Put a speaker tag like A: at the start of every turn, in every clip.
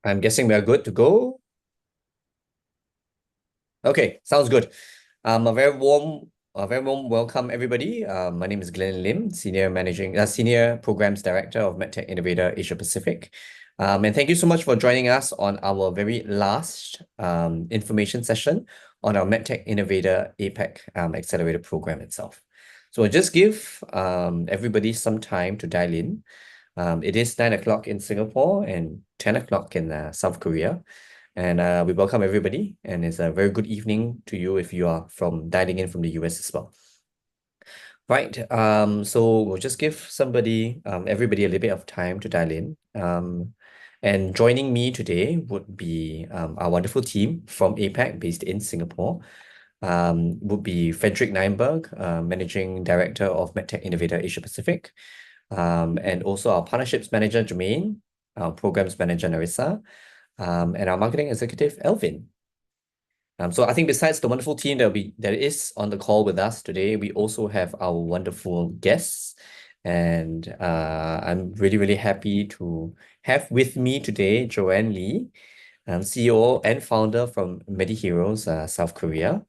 A: I'm guessing we are good to go. Okay, sounds good. A very warm welcome, everybody. My name is Glenn Lim, Senior Programs Director of MedTech Innovator Asia Pacific. And thank you so much for joining us on our very last information session on our MedTech Innovator APAC Accelerator program itself. So I'll just give everybody some time to dial in. It is 9 o'clock in Singapore and 10 o'clock in South Korea. And we welcome everybody, and it's a very good evening to you if you are dialing in from the US as well. Right, so we'll just give everybody a little bit of time to dial in. And joining me today would be our wonderful team from APAC based in Singapore. Would be Frederick Nienberg, Managing Director of MedTech Innovator Asia Pacific. And also our Partnerships Manager, Jermaine, our Programs Manager, Narissa, and our Marketing Executive, Elvin. So I think besides the wonderful team that is on the call with us today, we also have our wonderful guests. And I'm really, really happy to have with me today Joanne Lee, CEO and founder from MediHeroes, South Korea,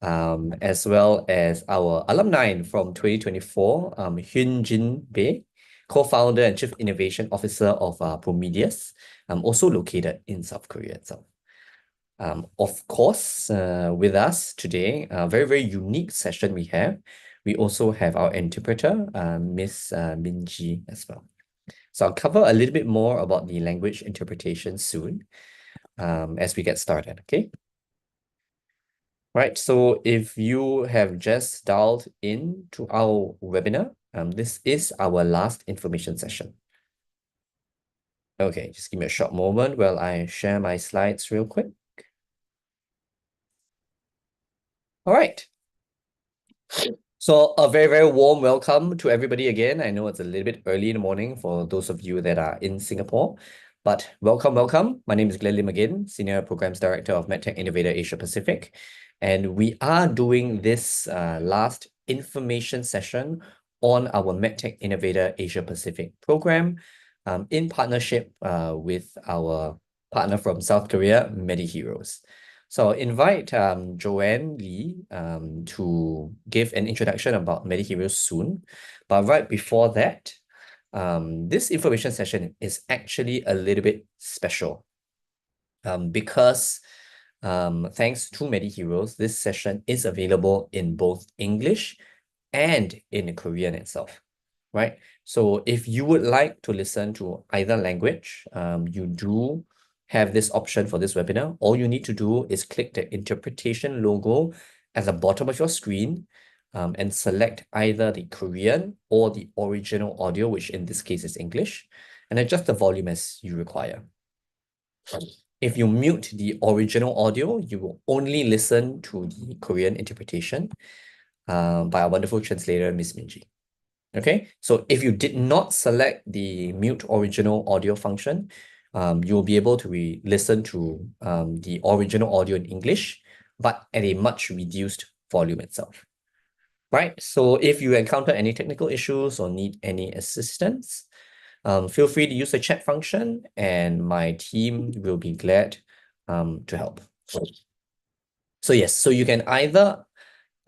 A: as well as our alumni from 2024, Hyun-Jin Bae, co-founder and Chief Innovation Officer of Promedius, also located in South Korea itself. Of course, with us today, a very, very unique session we have. We also have our interpreter, Miss Minji as well. So I'll cover a little bit more about the language interpretation soon as we get started, okay? Right, so if you have just dialed in to our webinar, this is our last information session. Okay, just give me a short moment while I share my slides real quick. All right. So a very, very warm welcome to everybody again. I know it's a little bit early in the morning for those of you that are in Singapore, but welcome, welcome. My name is Glenn Lim again, Senior Programs Director of MedTech Innovator Asia Pacific. And we are doing this last information session on our MedTech Innovator Asia Pacific program in partnership with our partner from South Korea, MediHeroes. So I'll invite Joanne Lee to give an introduction about MediHeroes soon. But right before that, this information session is actually a little bit special because thanks to MediHeroes, this session is available in both English and in Korean itself, right? So if you would like to listen to either language, you do have this option for this webinar. All you need to do is click the interpretation logo at the bottom of your screen and select either the Korean or the original audio, which in this case is English, and adjust the volume as you require. If you mute the original audio, you will only listen to the Korean interpretation by our wonderful translator, Miss Minji. Okay, so if you did not select the mute original audio function, you'll be able to listen to the original audio in English, but at a much reduced volume itself. Right, so if you encounter any technical issues or need any assistance, feel free to use the chat function and my team will be glad to help. So yes, so you can either,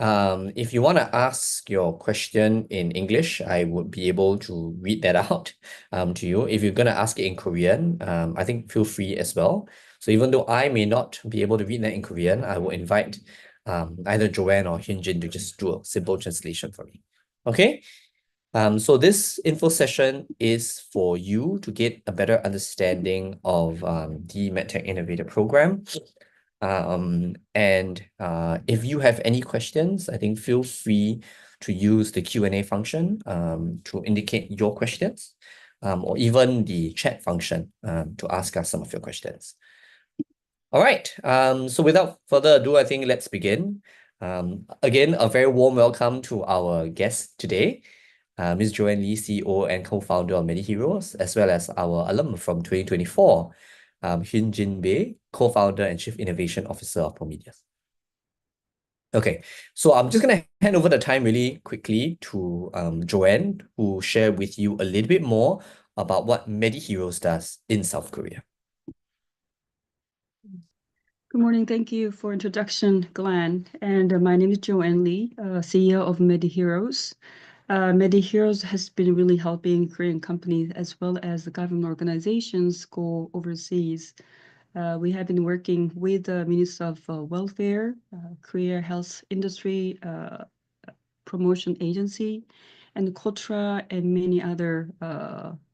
A: if you want to ask your question in English, I would be able to read that out to you. If you're going to ask it in Korean, I think feel free as well. So even though I may not be able to read that in Korean, I will invite either Joanne or Hyun-Jin to just do a simple translation for me. Okay? So this info session is for you to get a better understanding of the MedTech Innovator program. If you have any questions, I think feel free to use the Q&A function to indicate your questions, or even the chat function to ask us some of your questions. All right, so without further ado, I think let's begin. Again, a very warm welcome to our guest today, Ms. Joanne Lee, CEO and co-founder of MediHeroes, as well as our alum from 2024, Hyun-Jin Bae, co-founder and Chief Innovation Officer of Promedius. Okay, so I'm just going to hand over the time really quickly to Joanne, who will share with you a little bit more about what MediHeroes does in South Korea.
B: Good morning. Thank you for introduction, Glenn. And my name is Joanne Lee, CEO of MediHeroes. MediHeroes has been really helping Korean companies as well as the government organizations go overseas. We have been working with the Minister of Welfare, Korea Health Industry Promotion Agency, and KOTRA, and many other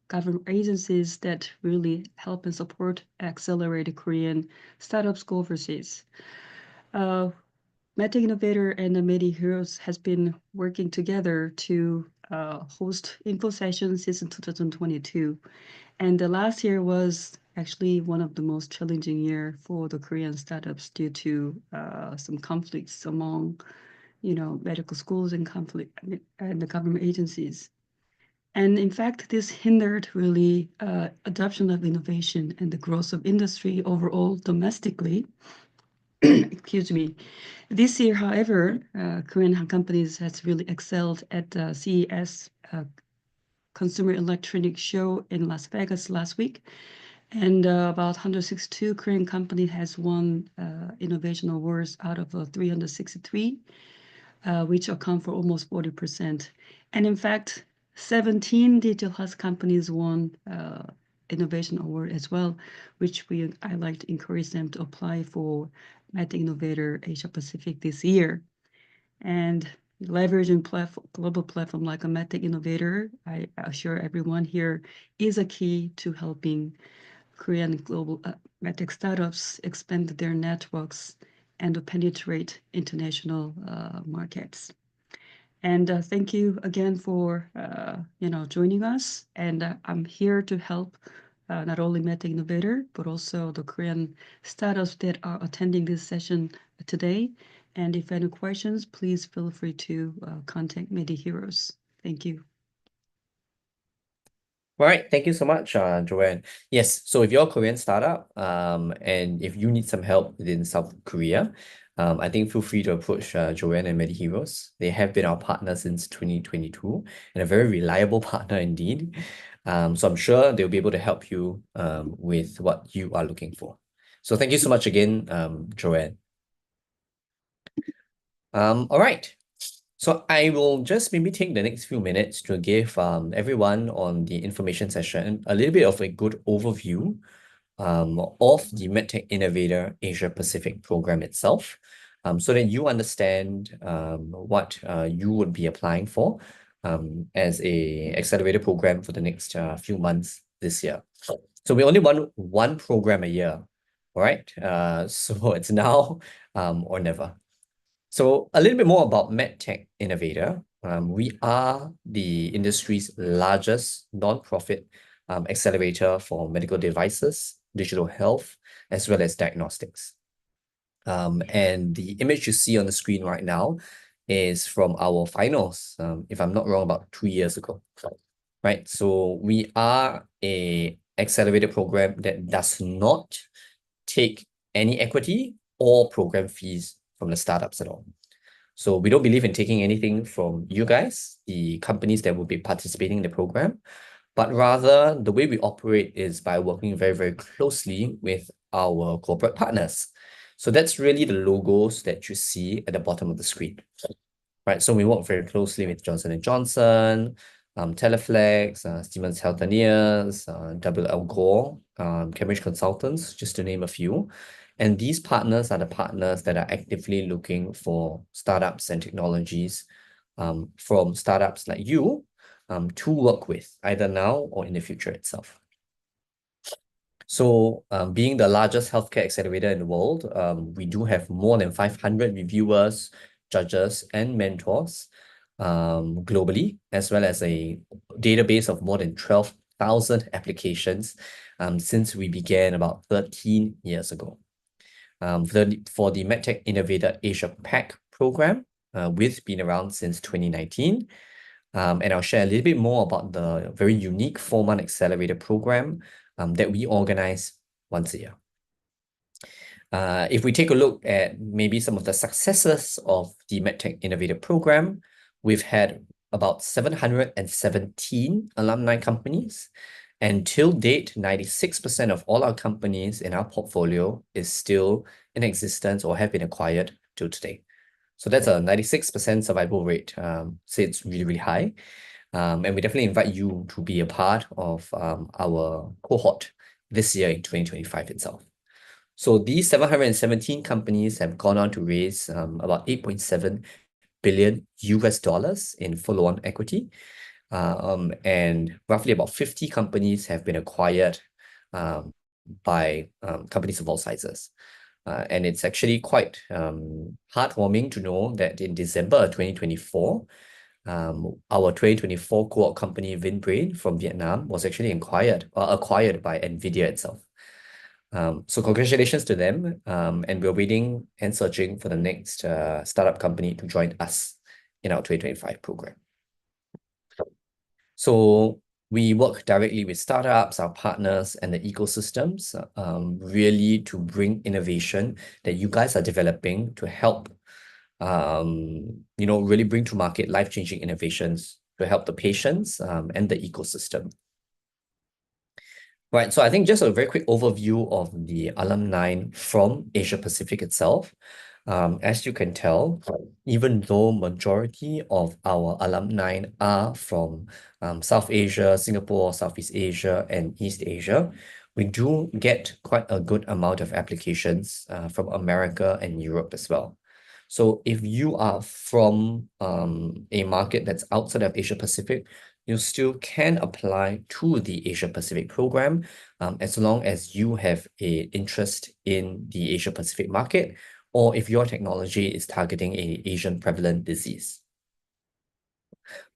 B: government agencies that really help and support accelerate Korean startups go overseas. MedTech Innovator and the MediHeroes has been working together to host info sessions since 2022. And the last year was actually one of the most challenging year for the Korean startups due to some conflicts among, medical schools and conflict and the government agencies. And in fact, this hindered really adoption of innovation and the growth of industry overall domestically. Excuse me. This year, however, Korean companies has really excelled at the CES Consumer Electronics Show in Las Vegas last week. And about 162 Korean companies has won innovation awards out of 363, which account for almost 40%. And in fact, 17 digital health companies won innovation award as well, which I like to encourage them to apply for MedTech Innovator Asia Pacific this year. And leveraging global platform like a MedTech Innovator, I assure everyone here, is a key to helping Korean global MedTech startups expand their networks and to penetrate international markets. And thank you again for joining us. And I'm here to help not only MedTech Innovator, but also the Korean startups that are attending this session today. And if any questions, please feel free to contact MediHeroes. Thank you.
A: All right, thank you so much, Joanne. Yes, so if you're a Korean startup, and if you need some help within South Korea, I think feel free to approach Joanne and MediHeroes. They have been our partner since 2022 and a very reliable partner indeed. So I'm sure they'll be able to help you with what you are looking for. So thank you so much again, Joanne. All right. So I will just maybe take the next few minutes to give everyone on the information session a little bit of a good overview of the MedTech Innovator Asia Pacific program itself, so that you understand what you would be applying for as a accelerator program for the next few months this year. So we only run one program a year, all right? So it's now or never. So a little bit more about MedTech Innovator. We are the industry's largest non-profit accelerator for medical devices, digital health, as well as diagnostics. And the image you see on the screen right now is from our finals, if I'm not wrong, about 2 years ago. Right, so we are a accelerator program that does not take any equity or program fees from the startups at all. So we don't believe in taking anything from you guys, the companies that will be participating in the program, but rather the way we operate is by working very, very closely with our corporate partners. So that's really the logos that you see at the bottom of the screen. Right, so we work very closely with Johnson & Johnson, Teleflex, Siemens Healthineers, WL Gore, Cambridge Consultants, just to name a few. And these partners are the partners that are actively looking for startups and technologies from startups like you to work with, either now or in the future itself. So being the largest healthcare accelerator in the world, we do have more than 500 reviewers, judges, and mentors globally, as well as a database of more than 12,000 applications since we began about 13 years ago. For the MedTech Innovator Asia PAC program, we've been around since 2019. And I'll share a little bit more about the very unique 4-month accelerator program that we organize once a year. If we take a look at maybe some of the successes of the MedTech Innovator program, we've had about 717 alumni companies And till date, 96% of all our companies in our portfolio is still in existence or have been acquired till today. So that's a 96% survival rate. So it's really, really high. And we definitely invite you to be a part of our cohort this year in 2025 itself. So these 717 companies have gone on to raise about 8.7 billion US dollars in follow-on equity. And roughly about 50 companies have been acquired by companies of all sizes. And it's actually quite heartwarming to know that in December 2024, our 2024 cohort company VinBrain from Vietnam was actually acquired by NVIDIA itself. So congratulations to them, and we're waiting and searching for the next startup company to join us in our 2025 program. So we work directly with startups, our partners, and the ecosystems, really to bring innovation that you guys are developing to help, really bring to market life-changing innovations to help the patients and the ecosystem. Right, so I think just a very quick overview of the alumni from Asia Pacific itself. As you can tell, even though majority of our alumni are from South Asia, Singapore, Southeast Asia, and East Asia, we do get quite a good amount of applications from America and Europe as well. So if you are from a market that's outside of Asia Pacific, you still can apply to the Asia Pacific program as long as you have an interest in the Asia Pacific market, or if your technology is targeting an Asian prevalent disease.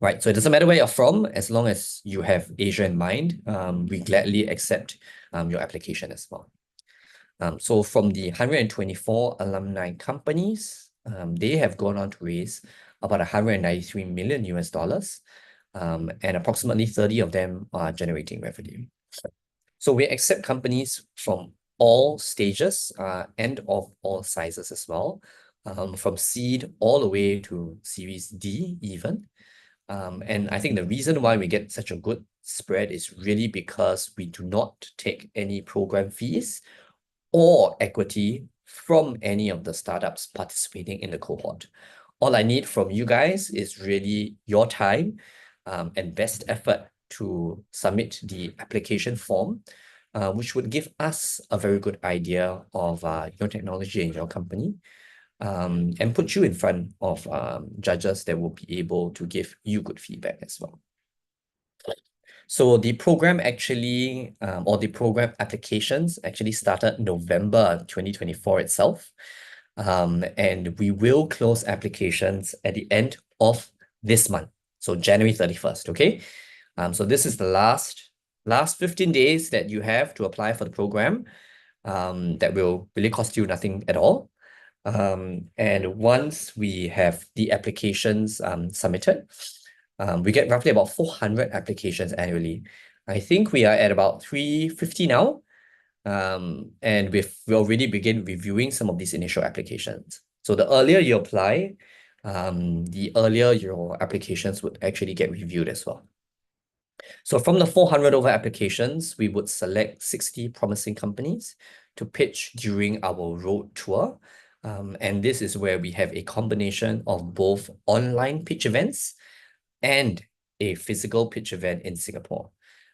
A: Right, so it doesn't matter where you're from, as long as you have Asia in mind, we gladly accept your application as well. So from the 124 alumni companies, they have gone on to raise about 193 million US dollars, and approximately 30 of them are generating revenue. So we accept companies from all stages and of all sizes as well, from seed all the way to Series D even. And I think the reason why we get such a good spread is really because we do not take any program fees or equity from any of the startups participating in the cohort. All I need from you guys is really your time and best effort to submit the application form, which would give us a very good idea of your technology and your company, and put you in front of judges that will be able to give you good feedback as well. So the program actually, or the program applications actually started November 2024 itself. And we will close applications at the end of this month. So January 31st, okay? So this is the last 15 days that you have to apply for the program. That will really cost you nothing at all. And once we have the applications submitted, we get roughly about 400 applications annually. I think we are at about 350 now. And we've already begun reviewing some of these initial applications. So the earlier you apply, the earlier your applications would actually get reviewed as well. So from the 400 over applications, we would select 60 promising companies to pitch during our road tour. And this is where we have a combination of both online pitch events and a physical pitch event in Singapore,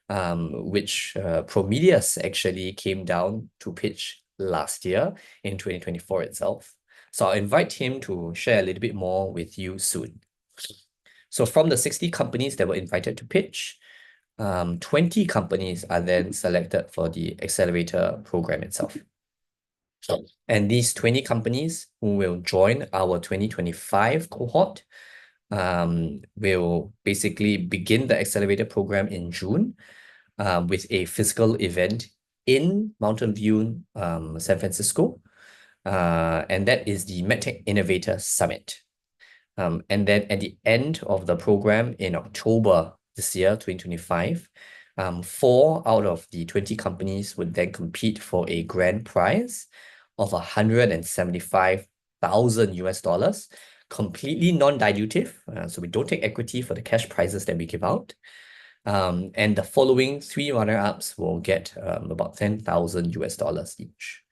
A: which Promedius actually came down to pitch last year in 2024 itself. So I'll invite him to share a little bit more with you soon. So from the 60 companies that were invited to pitch, 20 companies are then selected for the Accelerator program itself. And these 20 companies who will join our 2025 cohort will basically begin the Accelerator program in June with a physical event in Mountain View, San Francisco. And that is the MedTech Innovator Summit. And then at the end of the program in October this year, 2025, 4 out of the 20 companies would then compete for a grand prize of 175,000 US dollars, completely non-dilutive. So we don't take equity for the cash prizes that we give out. And the following three runner-ups will get about 10,000 US dollars each.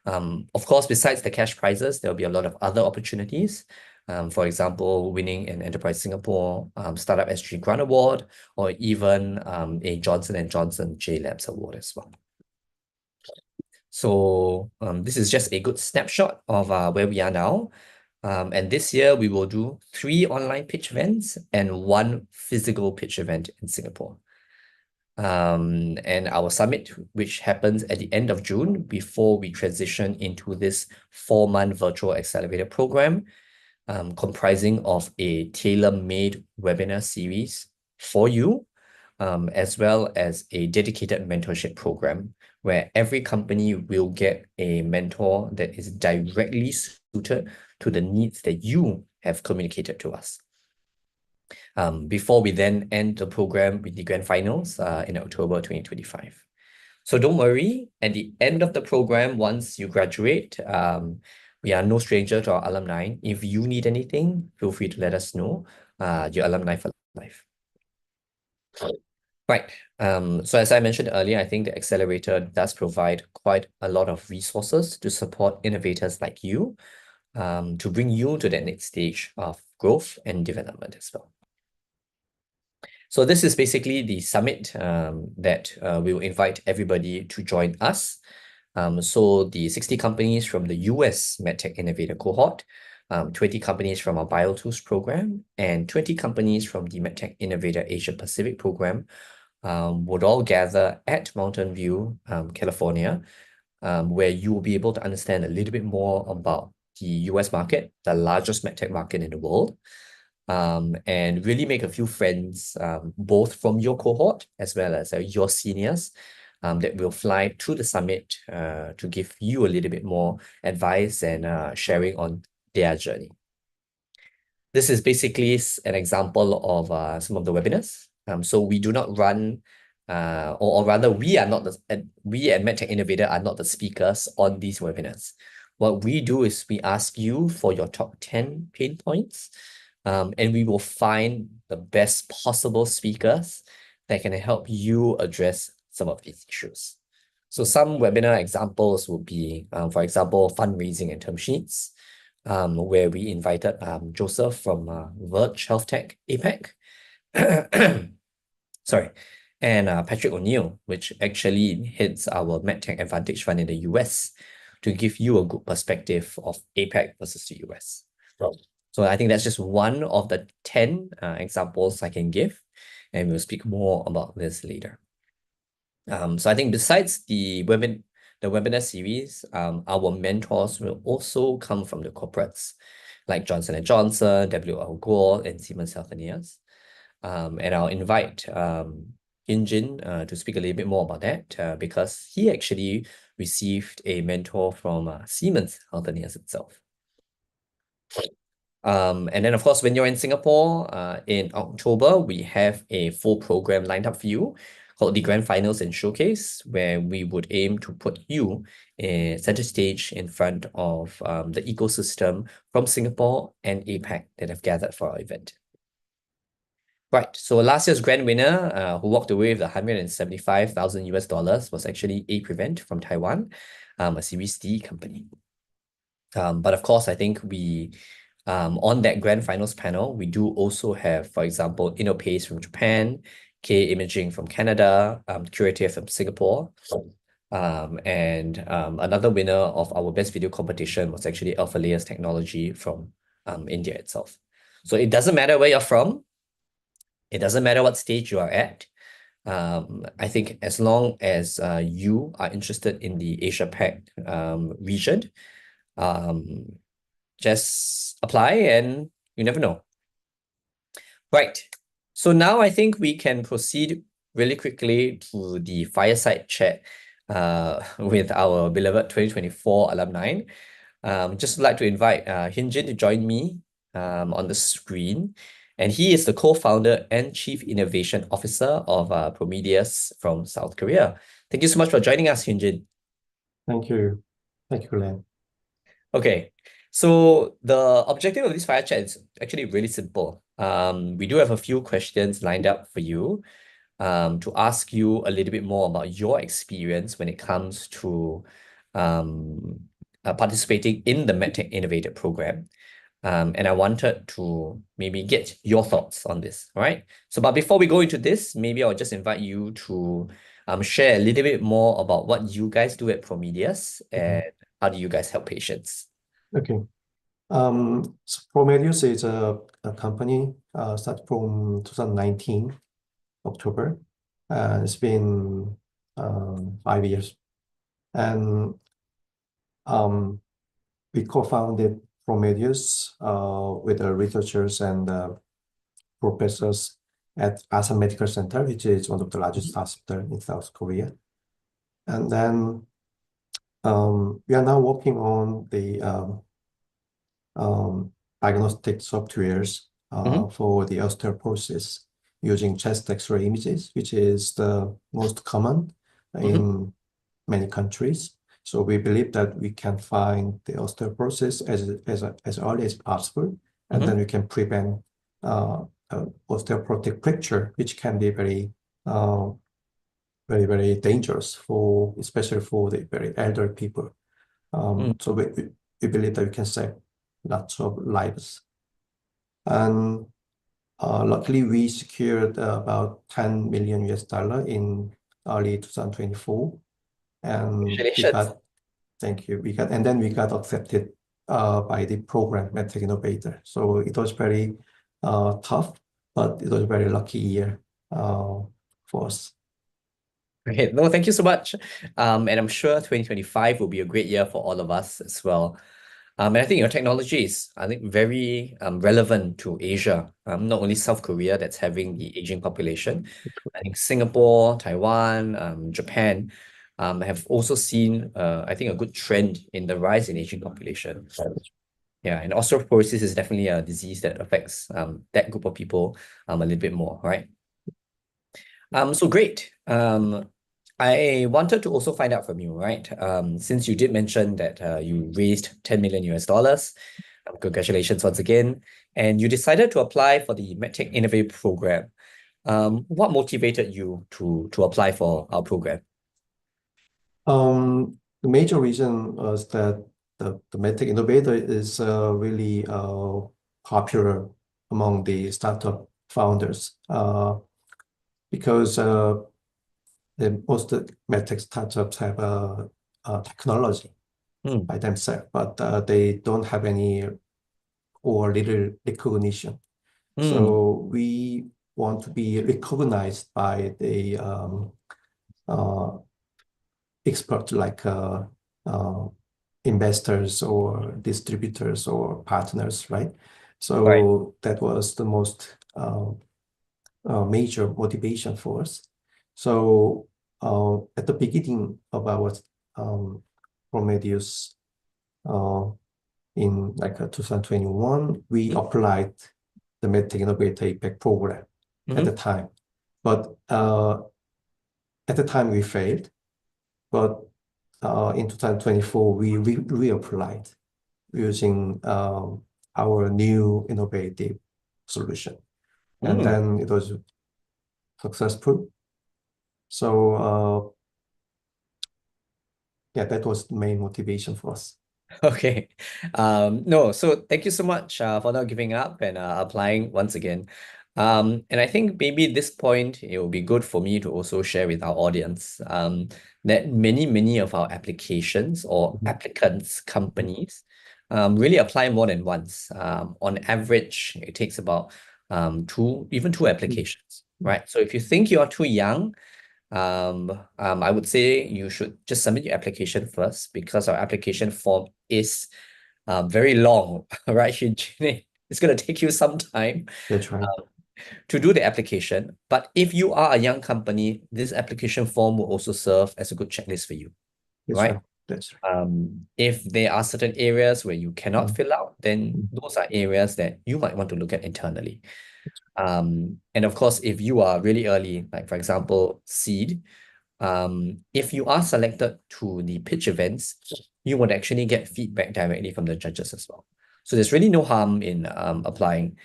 A: Of course, besides the cash prizes, there'll be a lot of other opportunities. For example, winning an Enterprise Singapore Startup SG Grant Award, or even a Johnson & Johnson J Labs Award as well. So this is just a good snapshot of where we are now. And this year, we will do 3 online pitch events and 1 physical pitch event in Singapore. And our summit, which happens at the end of June before we transition into this 4-month virtual accelerator program, comprising of a tailor-made webinar series for you, as well as a dedicated mentorship program where every company will get a mentor that is directly suited to the needs that you have communicated to us. Before we then end the program with the grand finals in October 2025. So don't worry, at the end of the program, once you graduate, we are no stranger to our alumni. If you need anything, feel free to let us know. Your alumni for life. Right. So as I mentioned earlier, I think the Accelerator does provide quite a lot of resources to support innovators like you, to bring you to that next stage of growth and development as well. So this is basically the summit that we will invite everybody to join us. So the 60 companies from the US MedTech Innovator cohort, 20 companies from our BioTools program, and 20 companies from the MedTech Innovator Asia Pacific program would all gather at Mountain View, California, where you will be able to understand a little bit more about the US market, the largest MedTech market in the world, and really make a few friends, both from your cohort as well as your seniors, that will fly to the summit to give you a little bit more advice and sharing on their journey. This is basically an example of some of the webinars. So we do not run, or rather we are not we at MedTech Innovator are not the speakers on these webinars. What we do is we ask you for your top 10 pain points, and we will find the best possible speakers that can help you address some of these issues. So some webinar examples will be, for example, fundraising and term sheets, where we invited Joseph from Verge Health Tech APAC. Sorry. And Patrick O'Neill, which actually heads our MedTech Advantage Fund in the US, to give you a good perspective of APAC versus the US. So I think that's just one of the 10 examples I can give, and we'll speak more about this later. So I think besides the webinar series, our mentors will also come from the corporates like Johnson & Johnson, W.L. Gore, and Siemens Healthineers. And I'll invite Hyun-Jin to speak a little bit more about that because he actually received a mentor from Siemens Healthineers itself. And then, of course, when you're in Singapore in October, we have a full program lined up for you called the Grand Finals and Showcase, where we would aim to put you center stage in front of the ecosystem from Singapore and APAC that have gathered for our event. Right, so last year's grand winner who walked away with 175,000 US dollars was actually A Prevent from Taiwan, a Series D company. But of course, I think we, on that grand finals panel, we do also have, for example, InnoPace from Japan, K Imaging from Canada, Curative from Singapore. And another winner of our best video competition was actually Alpha Layers Technology from India itself. So it doesn't matter where you're from. It doesn't matter what stage you are at. I think as long as you are interested in the Asia Pac region, just apply and you never know. Right. So now I think we can proceed really quickly to the fireside chat with our beloved 2024 alumni. Just like to invite Hyun-Jin to join me on the screen. And he is the co-founder and Chief Innovation Officer of Promedius from South Korea. Thank you so much for joining us, Hyun-Jin.
C: Thank you. Thank you, Glenn.
A: Okay, so the objective of this fire chat is actually really simple. We do have a few questions lined up for you. to ask you a little bit more about your experience when it comes to participating in the MedTech Innovator program. And I wanted to maybe get your thoughts on this, all right? So, but before we go into this, maybe I'll just invite you to share a little bit more about what you guys do at Promedius and how do you guys help patients?
C: Okay. So Promedius is a company started from 2019, October. It's been 5 years. And we co-founded Promedius with the researchers and professors at Asan Medical Center, which is one of the largest hospitals in South Korea. And then we are now working on the diagnostic softwares for the osteoporosis using chest X-ray images, which is the most common in many countries. So we believe that we can find the osteoporosis as early as possible, and then we can prevent osteoporotic fracture, which can be very, very dangerous especially for the very elder people. So we believe that we can save lots of lives. And luckily, we secured about $10 million in early 2024. And
A: Congratulations.
C: thank you. And then we got accepted by the program MedTech Innovator. So it was very tough, but it was a very lucky year for us.
A: Great. No, thank you so much. And I'm sure 2025 will be a great year for all of us as well. And I think your technology is, I think, very relevant to Asia, not only South Korea that's having the aging population. I think Singapore, Taiwan, Japan have also seen, I think, a good trend in the rise in aging population. Yeah, and osteoporosis is definitely a disease that affects that group of people a little bit more, right? So great. I wanted to also find out from you, right? Since you did mention that you raised $10 million US, congratulations once again, and you decided to apply for the MedTech Innovator program. What motivated you to apply for our program?
C: The major reason was that the MedTech Innovator is really popular among the startup founders because most MedTech startups have a technology by themselves, but they don't have any or little recognition. So we want to be recognized by the experts like investors or distributors or partners, right? So that was the most major motivation for us. So at the beginning of our Promedius in 2021, we applied the MedTech Innovator APAC program at the time. But at the time we failed. But in 2024, we reapplied using our new innovative solution. And then it was successful. So yeah, that was the main motivation for us.
A: Okay. No, so thank you so much for not giving up and applying once again. And I think maybe at this point, it will be good for me to also share with our audience that many of our applications or applicants, companies, really apply more than once. On average, it takes about even two applications, right? So if you think you are too young, I would say you should just submit your application first because our application form is very long, right, Hyun-Jin? It's going to take you some time.
C: That's right.
A: To do the application. But if you are a young company, this application form will also serve as a good checklist for you, right?
C: That's right.
A: If there are certain areas where you cannot fill out, then those are areas that you might want to look at internally. And of course, if you are really early, like for example, seed, if you are selected to the pitch events, you would actually get feedback directly from the judges as well. So there's really no harm in applying.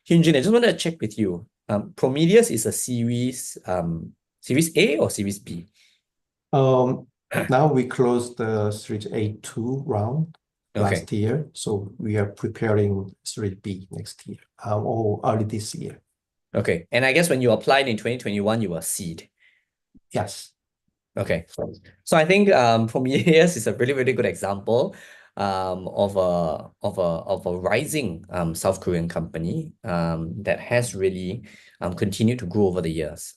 A: Hyun-Jin, I just want to check with you. Promedius is a series A or series B?
C: Now we closed the Series A2 round
A: Okay.
C: last year, so we are preparing Series B next year, or early this year.
A: Okay. And I guess when you applied in 2021, you were seed.
C: Yes.
A: Okay. So I think Promedius is a really, really good example of a rising South Korean company that has really continued to grow over the years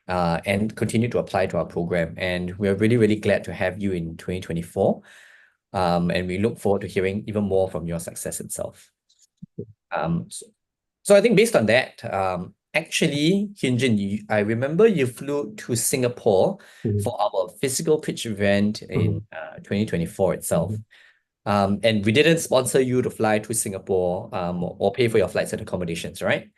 A: and continue to apply to our program. And we're really, really glad to have you in 2024. And we look forward to hearing even more from your success itself. So I think based on that, actually, Hyun-Jin, I remember you flew to Singapore for our physical pitch event in 2024 itself. And we didn't sponsor you to fly to Singapore or pay for your flights and accommodations, right?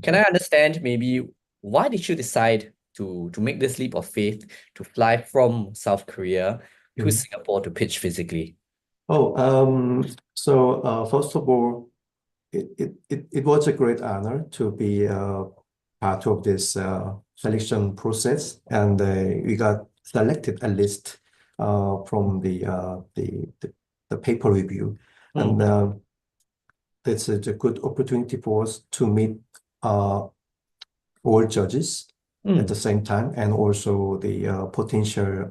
A: Can I understand maybe why did you decide to make this leap of faith to fly from South Korea to Singapore to pitch physically?
C: So first of all, it was a great honor to be part of this selection process, and we got selected at least from the paper review, and it's a good opportunity for us to meet all judges at the same time, and also the potential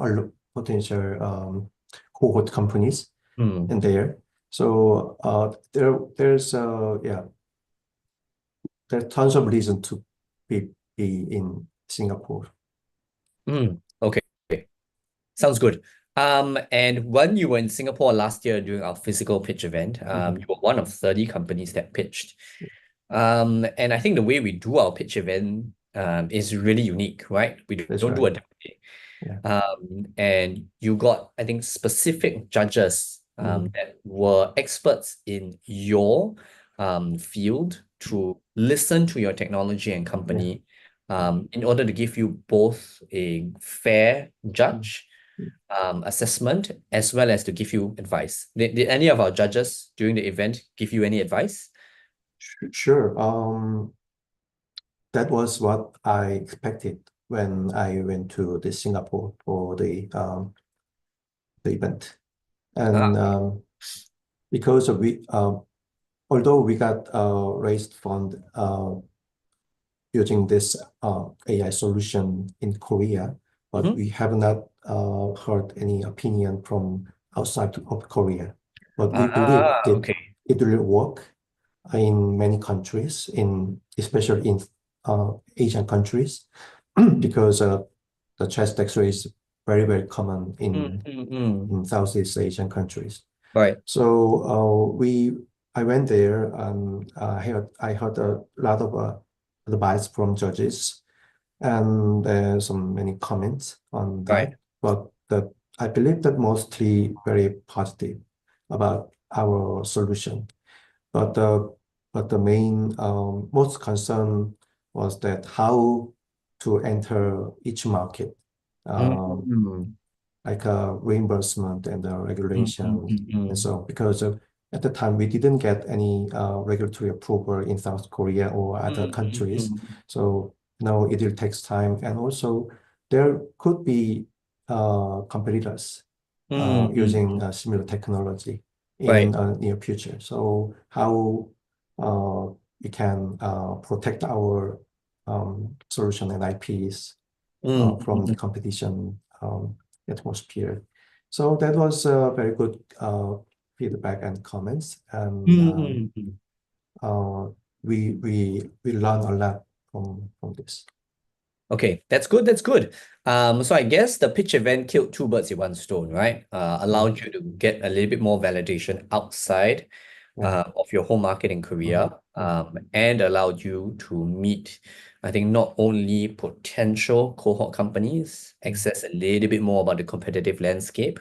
C: cohort companies in there. So there's tons of reason to be in Singapore.
A: Okay. Sounds good. And when you were in Singapore last year during our physical pitch event, you were one of 30 companies that pitched. And I think the way we do our pitch event is really unique, right? We
C: That's
A: don't do a
C: right.
A: demo day.
C: Yeah.
A: And you got, I think, specific judges that were experts in your field to listen to your technology and company in order to give you both a fair judge assessment as well as to give you advice. Did any of our judges during the event give you any advice?
C: Sure. That was what I expected when I went to the Singapore for the event, and because of although we got raised fund using this AI solution in Korea, but we have not heard any opinion from outside of Korea. But we believe it will work in many countries, especially in Asian countries, because the chest X-ray is very, very common in Southeast Asian countries.
A: Right.
C: So I went there and I heard a lot of advice from judges, and many comments on that. But I believe that mostly very positive about our solution. But the main most concern was that how to enter each market, like reimbursement and regulation, and so because at the time we didn't get any regulatory approval in South Korea or other countries, so now it will take time, and also there could be competitors using similar technology in near future. So how we can protect our solution and IPs from the competition atmosphere. So that was very good feedback and comments, and we learned a lot from this.
A: Okay, that's good. That's good. So I guess the pitch event killed two birds with one stone, right? Allowed you to get a little bit more validation outside of your home market in Korea, and allowed you to meet, I think, not only potential cohort companies, access a little bit more about the competitive landscape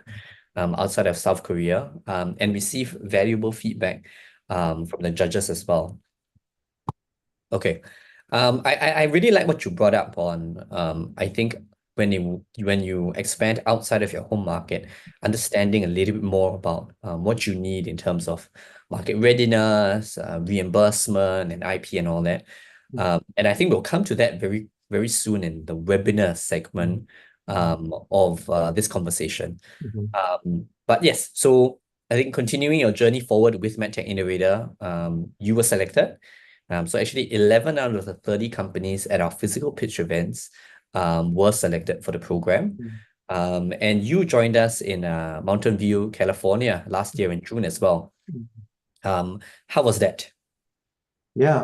A: outside of South Korea, and receive valuable feedback from the judges as well. Okay. I really like what you brought up on I think when you expand outside of your home market, understanding a little bit more about what you need in terms of market readiness, reimbursement, and IP and all that. And I think we'll come to that very, very soon in the webinar segment of this conversation. But yes, so I think continuing your journey forward with MedTech Innovator, you were selected. So actually 11 out of the 30 companies at our physical pitch events were selected for the program. And you joined us in Mountain View, California last year in June as well. How was that?
C: Yeah,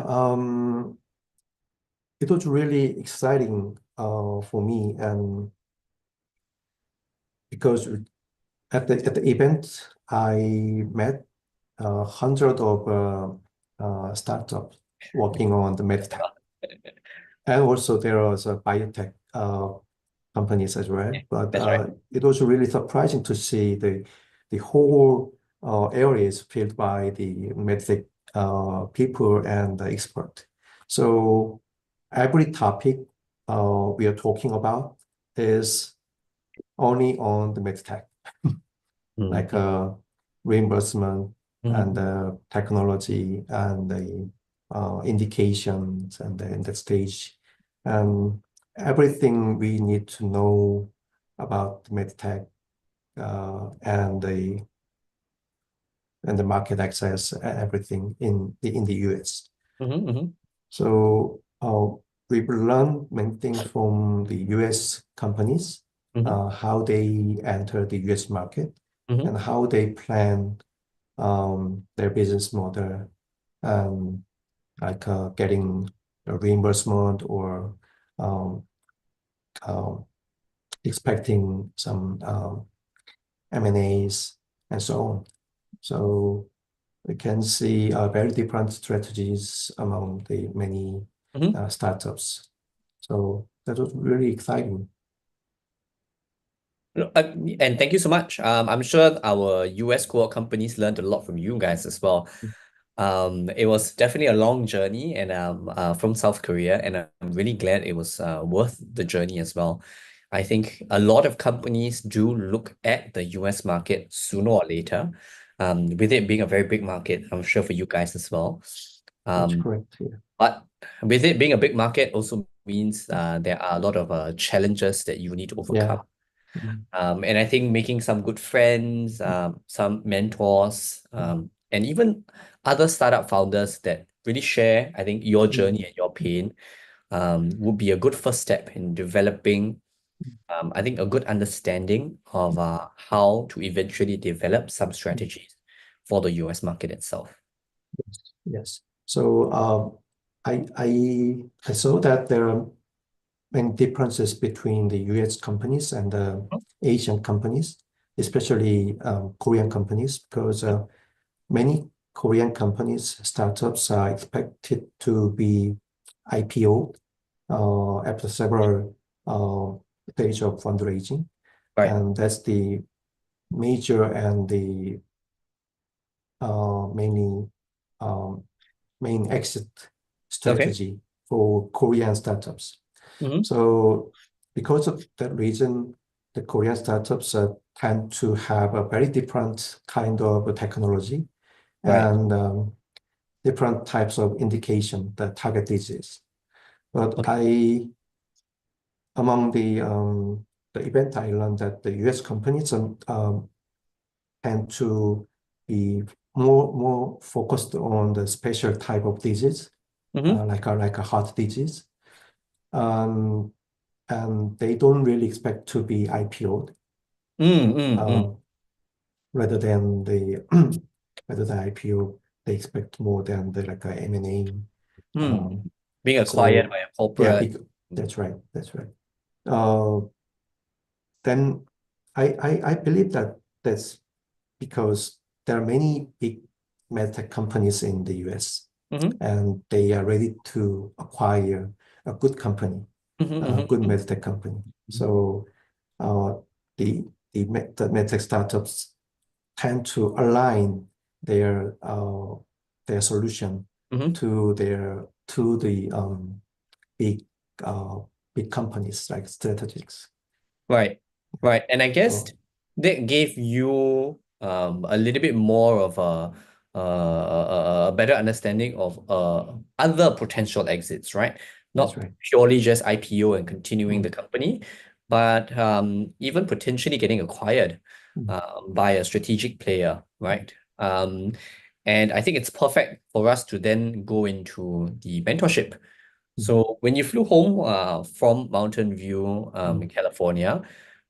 C: it was really exciting for me, and because at the event I met hundreds of startups working on the MedTech, and also there was a biotech companies as well. But
A: That's right.
C: it was really surprising to see the whole area is filled by the MedTech people and the expert. So every topic we are talking about is only on the MedTech, like reimbursement and technology and the indications and the stage, and everything we need to know about MedTech and the market access, everything in the US. So we've learned many things from the US companies, how they enter the US market and how they plan their business model, like getting a reimbursement or expecting some M&As and so on. So we can see very different strategies among the many startups. So that was really exciting.
A: And thank you so much. I'm sure our US cohort companies learned a lot from you guys as well. It was definitely a long journey and from South Korea, and I'm really glad it was worth the journey as well. I think a lot of companies do look at the US market sooner or later, with it being a very big market, I'm sure for you guys as well.
C: That's correct. Yeah.
A: But with it being a big market also means there are a lot of challenges that you need to overcome. And I think making some good friends, some mentors, and even other startup founders that really share, I think, your journey and your pain would be a good first step in developing, I think, a good understanding of how to eventually develop some strategies for the US market itself.
C: Yes. So I saw that there are many differences between the US companies and the Asian companies, especially Korean companies, because many Korean companies, startups are expected to be IPO after several stages of fundraising.
A: Right.
C: And that's the major and the main exit strategy for Korean startups. So because of that reason, the Korean startups tend to have a very different kind of technology and different types of indication, the target disease. But among the event, I learned that the US companies tend to be more focused on the special type of disease, like a heart disease. And they don't really expect to be IPO'd, rather than the IPO, they expect more than the like a M&A.
A: Being acquired by a corporate.
C: Yeah, that's right. That's right. Then I believe that that's because there are many big medtech companies in the US, and they are ready to acquire a good company, a good medtech company. So the medtech startups tend to align their solution to the big companies like strategics.
A: Right. And I guess that gave you a little bit more of a better understanding of other potential exits, right?
C: That's
A: Not
C: right.
A: purely just IPO and continuing the company, but even potentially getting acquired by a strategic player, right? And I think it's perfect for us to then go into the mentorship. So when you flew home from Mountain View, California,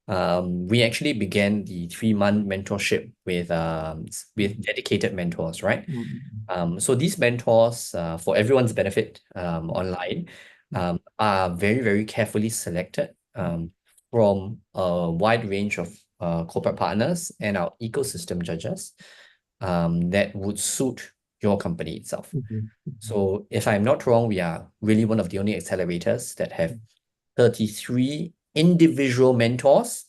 A: we actually began the 3-month mentorship with dedicated mentors, right? So these mentors, for everyone's benefit online, are very, very carefully selected from a wide range of corporate partners and our ecosystem judges that would suit your company itself. So if I'm not wrong, we are really one of the only accelerators that have 33 individual mentors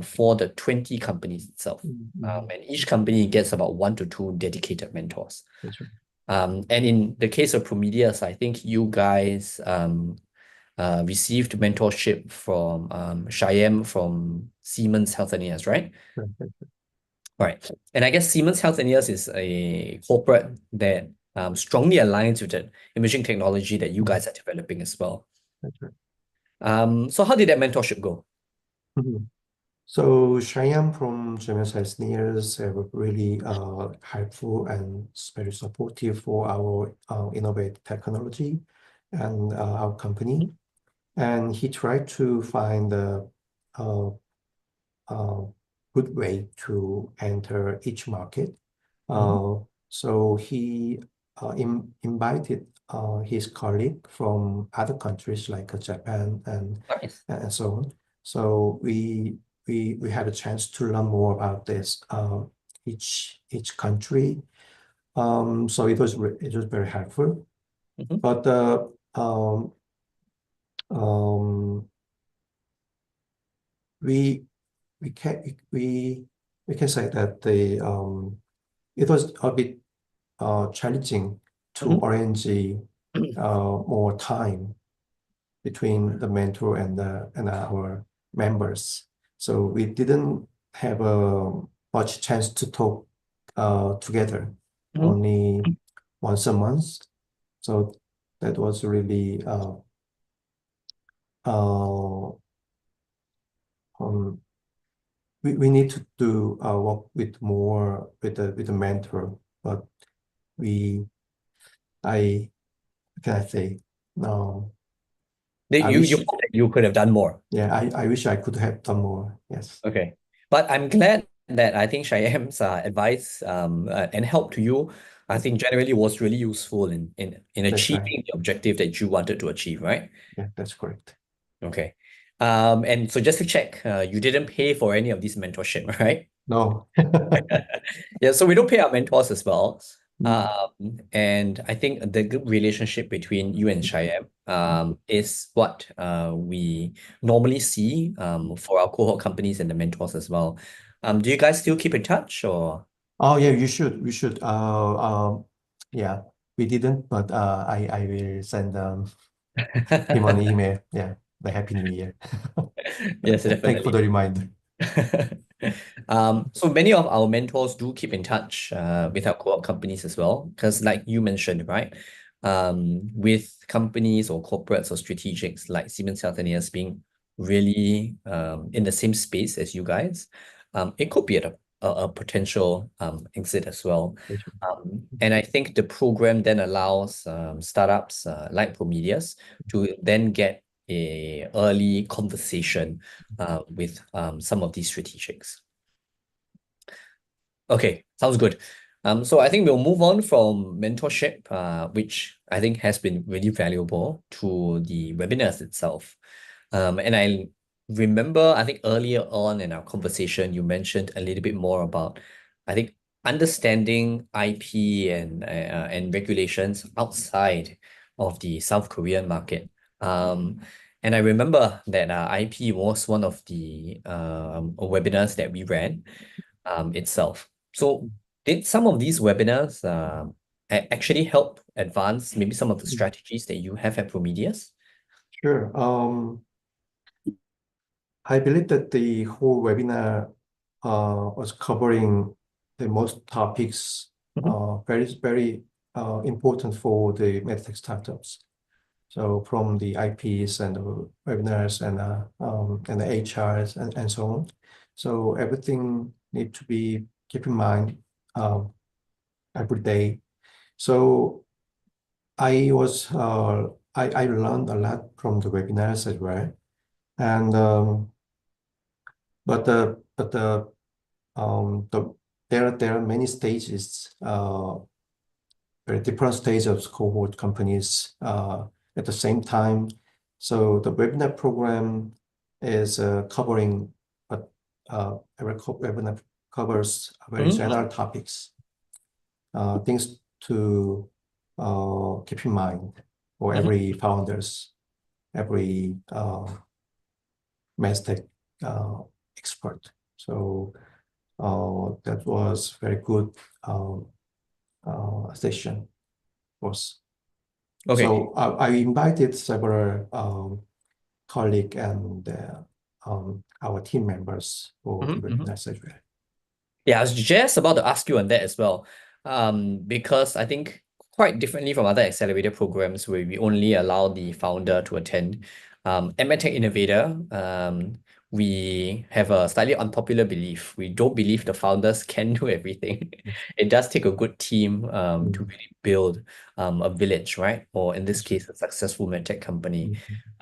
A: for the 20 companies itself. And each company gets about 1 to 2 dedicated mentors.
C: That's right.
A: And in the case of Promedius, I think you guys received mentorship from Shyam from Siemens Healthineers, right?
C: Right.
A: Right. And I guess Siemens Healthineers is a corporate that strongly aligns with the imaging technology that you guys are developing as well.
C: That's right.
A: So how did that mentorship go?
C: So Shyam from Siemens Healthineers were really helpful and very supportive for our innovative technology and our company. And he tried to find a good way to enter each market. So he invited his colleague from other countries like Japan
A: Nice.
C: and so on. So we had a chance to learn more about this each country. So it was very helpful. But we can say that it was a bit challenging to arrange more time between the mentor and our members. So we didn't have much chance to talk together, only once a month. So that was really we need to do work with more with the mentor, but I can I say no.
A: You could have done more.
C: Yeah, I wish I could have done more. Yes.
A: Okay. But I'm glad that I think Shyam's advice and help to you, I think generally was really useful in
C: That's right.
A: achieving the objective that you wanted to achieve, right?
C: Yeah, that's correct.
A: Okay. And so just to check, you didn't pay for any of this mentorship, right?
C: No.
A: Yeah, so we don't pay our mentors as well. And I think the good relationship between you and Shyam is what we normally see for our cohort companies and the mentors as well. Do you guys still keep in touch or?
C: Oh yeah, you should. We should. Yeah, we didn't, but I will send him an email. Yeah, the Happy New Year.
A: Yes,
C: Thank you for
A: definitely.
C: the reminder.
A: So many of our mentors do keep in touch with our co-op companies as well, because like you mentioned, right? With companies or corporates or strategics like Siemens Healthineers being really in the same space as you guys, it could be a potential exit as well. And I think the program then allows startups like Promedius to then get a early conversation with some of these strategics. Okay, sounds good. So I think we'll move on from mentorship, which I think has been really valuable, to the webinars itself. And I remember, I think earlier on in our conversation, you mentioned a little bit more about, I think, understanding IP and regulations outside of the South Korean market. And I remember that IP was one of the webinars that we ran itself. So did some of these webinars actually help advance maybe some of the strategies that you have at Promedius?
C: Sure. I believe that the whole webinar was covering the most topics very important for the MedTech startups. So from the IPs and the webinars and the HRs and so on. So everything need to be keep in mind every day. So I learned a lot from the webinars as well. And there are many stages, very different stages of cohort companies at the same time. So the webinar program is covering, but every webinar covers very general topics, things to keep in mind for every founders, every MedTech expert. So that was very good session was.
A: Okay.
C: So I invited several colleagues and our team members for the webinar session.
A: Yeah, I was just about to ask you on that as well. Because I think quite differently from other accelerator programs where we only allow the founder to attend. At MedTech Innovator, we have a slightly unpopular belief. We don't believe the founders can do everything. It does take a good team to really build a village, right? Or in this case, a successful MedTech company.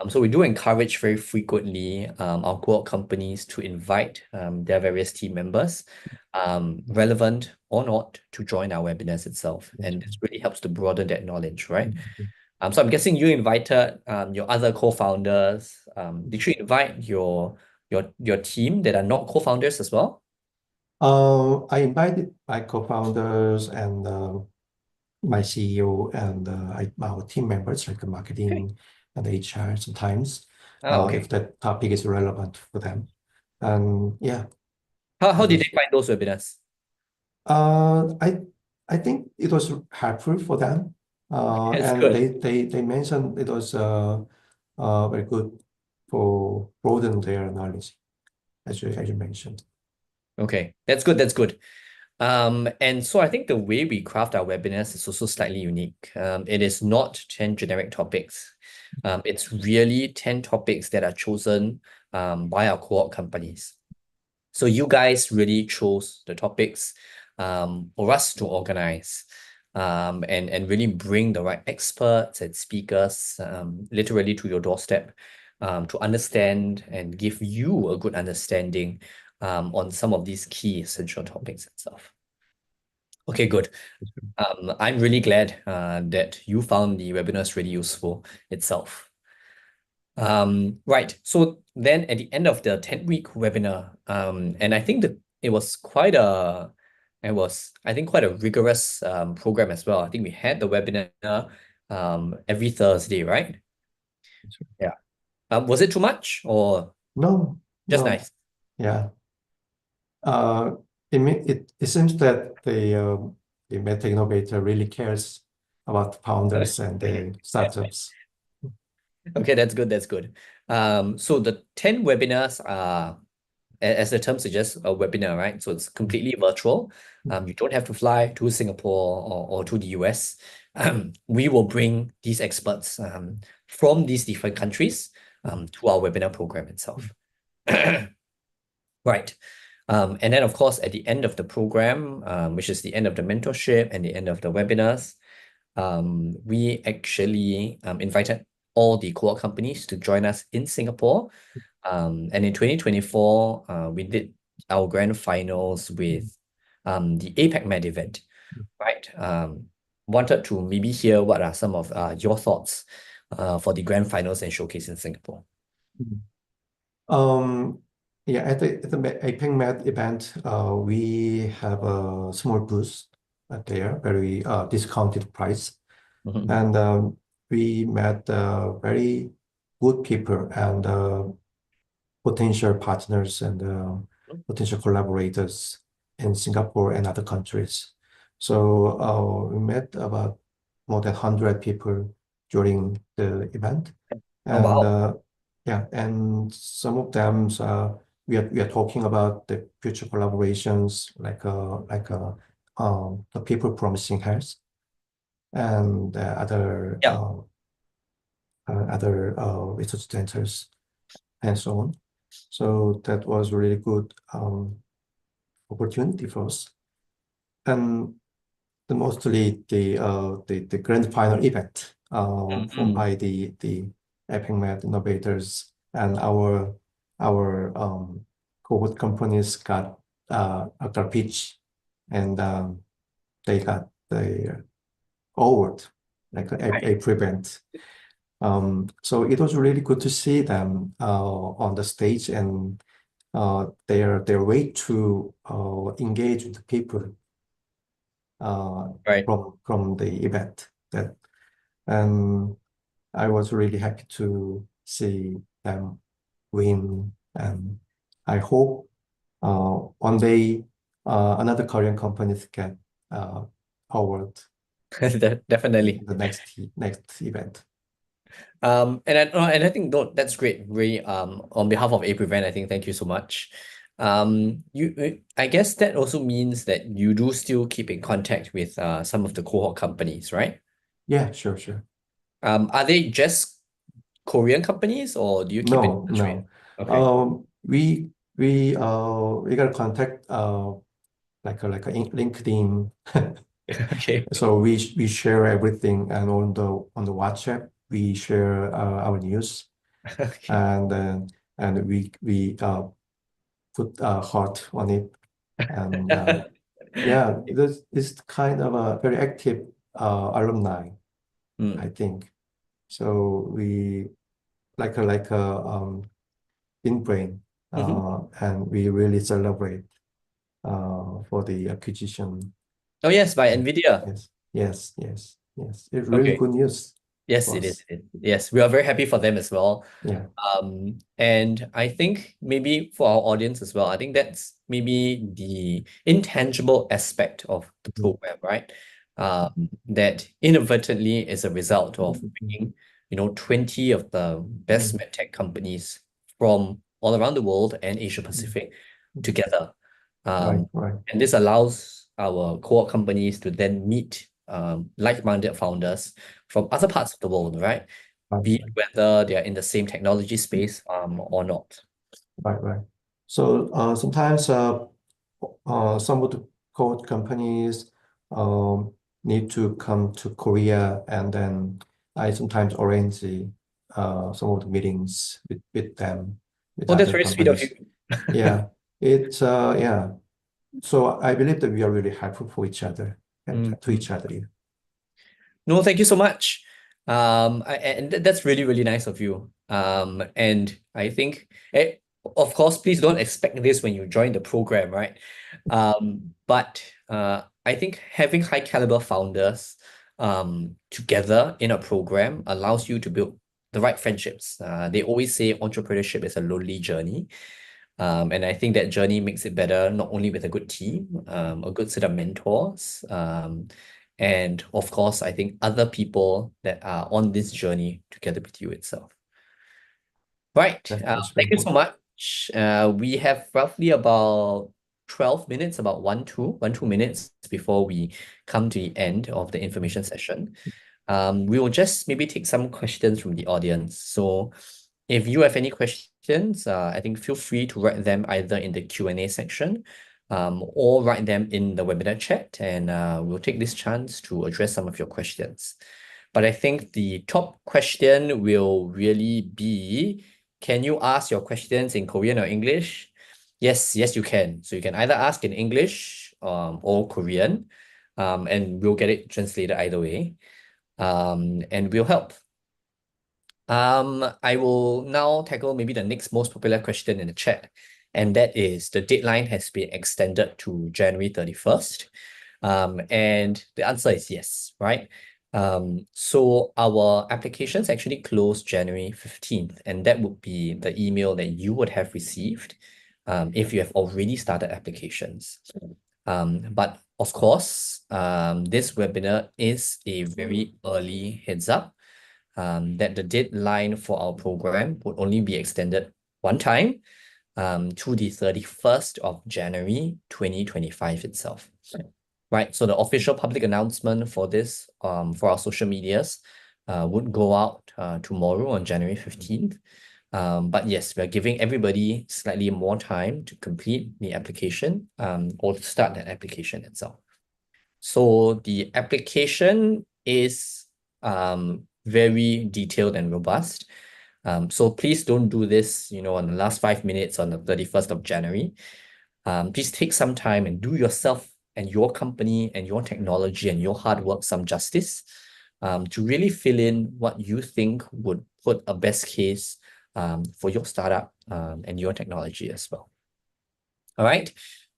A: So we do encourage very frequently our cohort companies to invite their various team members, relevant or not, to join our webinars itself. And this really helps to broaden that knowledge, right? So I'm guessing you invited your other co-founders. Did you invite your team that are not co-founders as well?
C: I invited my co-founders and my CEO and our team members like the marketing and HR sometimes,
A: Okay.
C: if that topic is relevant for them. And yeah.
A: How did they find those webinars?
C: I think it was helpful for them.
A: That's
C: And
A: good.
C: they mentioned it was very good for broaden their knowledge, as you mentioned.
A: Okay, that's good. That's good. And so I think the way we craft our webinars is also slightly unique. It is not 10 generic topics. It's really 10 topics that are chosen by our cohort companies. So you guys really chose the topics for us to organize and really bring the right experts and speakers literally to your doorstep to understand and give you a good understanding on some of these key essential topics itself. Okay, good. I'm really glad that you found the webinars really useful itself. Right. So then at the end of the 10-week webinar, and I think that it was quite a rigorous program as well. I think we had the webinar every Thursday, right? Yeah. Was it too much or
C: No,
A: just
C: no,
A: nice?
C: yeah. It seems that the MedTech Innovator really cares about founders and the startups.
A: Okay, that's good. That's good. So the 10 webinars are, as the term suggests, a webinar, right? So it's completely virtual. You don't have to fly to Singapore or to the US. We will bring these experts from these different countries to our webinar program itself. Right. And then, of course, at the end of the program, which is the end of the mentorship and the end of the webinars, we actually invited all the cohort companies to join us in Singapore. And in 2024, we did our grand finals with the APAC Med event, right? Wanted to maybe hear what are some of your thoughts for the grand finals and showcase in Singapore.
C: Yeah, at the APAC Med event, we have a small booth there, very discounted price. And we met very good people and potential partners and potential collaborators in Singapore and other countries. So we met about more than 100 people during the event.
A: Oh, wow.
C: And yeah, and some of them we are talking about the future collaborations like the people promising health and
A: Yeah.
C: other research centers and so on. So that was really good opportunity for us. And mostly the grand final event for by the APAC Med innovators and our cohort companies got a pitch, and they got the award, like a prevent. So it was really good to see them on the stage, and their way to engage with the people
A: Right.
C: from the event. And I was really happy to see them win, and I hope one day another Korean companies get award
A: Definitely.
C: in the next event.
A: And I think no, that's great. Really, on behalf of APRevent, I think thank you so much. I guess that also means that you do still keep in contact with some of the cohort companies, right?
C: Yeah, sure.
A: Are they just Korean companies, or do you keep in
C: No,
A: touch with?
C: no.
A: Okay.
C: We got contact like a LinkedIn.
A: Okay.
C: So we share everything, and on the WhatsApp we share our news,
A: Okay.
C: and we put a heart on it, and yeah, this is kind of a very active alumni, I think. So we like a in brain, and we really celebrate for the acquisition.
A: Oh yes, by
C: Yeah.
A: NVIDIA.
C: Yes. It's really
A: Okay.
C: good news
A: Yes,
C: for
A: it is.
C: us.
A: Yes, we are very happy for them as well.
C: Yeah.
A: And I think maybe for our audience as well, I think that's maybe the intangible aspect of the program, right? That inadvertently is a result of bringing, 20 of the best MedTech companies from all around the world and Asia Pacific together.
C: Right.
A: And this allows our core companies to then meet like-minded founders from other parts of the world, right? Be it whether they are in the same technology space or not.
C: Right. So sometimes some of the code companies need to come to Korea, and then I sometimes arrange some of the meetings with them, with
A: Oh, that's
C: other
A: very sweet of you.
C: companies. Yeah, it's yeah. So I believe that we are really helpful for each other and to each other. Yeah.
A: No, thank you so much. And that's really, really nice of you. And I think, of course, please don't expect this when you join the program, right? But I think having high caliber founders together in a program allows you to build the right friendships. They always say entrepreneurship is a lonely journey. And I think that journey makes it better, not only with a good team, a good set of mentors, and of course, I think other people that are on this journey together with you itself. Right.
C: That's very
A: Thank you so
C: important.
A: much. We have roughly about 12 minutes, about 2 minutes before we come to the end of the information session. We will just maybe take some questions from the audience. So if you have any questions, I think feel free to write them either in the Q&A section, or write them in the webinar chat, and we'll take this chance to address some of your questions. But I think the top question will really be, can you ask your questions in Korean or English? Yes, you can. So you can either ask in English or Korean, and we'll get it translated either way. And we'll help. I will now tackle maybe the next most popular question in the chat, and that is the deadline has been extended to January 31st. And the answer is yes, right? So our applications actually close January 15th, and that would be the email that you would have received if you have already started applications. But of course, this webinar is a very early heads up that the deadline for our program would only be extended one time to the 31st of January 2025 itself. right? So the official public announcement for this, for our social medias, would go out tomorrow on January 15th. But yes, we're giving everybody slightly more time to complete the application or to start that application itself. So the application is very detailed and robust. So please don't do this, on the last 5 minutes on the 31st of January. Please take some time and do yourself and your company and your technology and your hard work some justice to really fill in what you think would put a best case for your startup and your technology as well. All right.